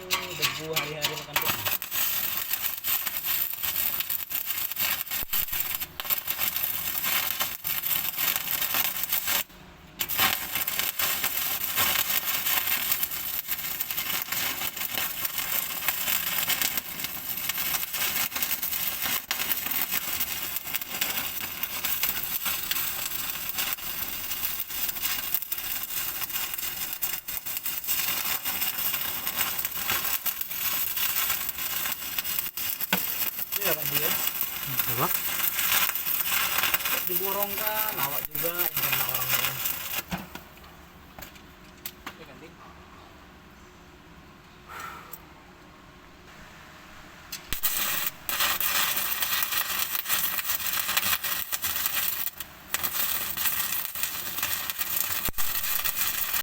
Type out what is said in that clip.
Ini debu hari-hari makan buah. Iya kan dia. Apa? Diborongkan, awak juga.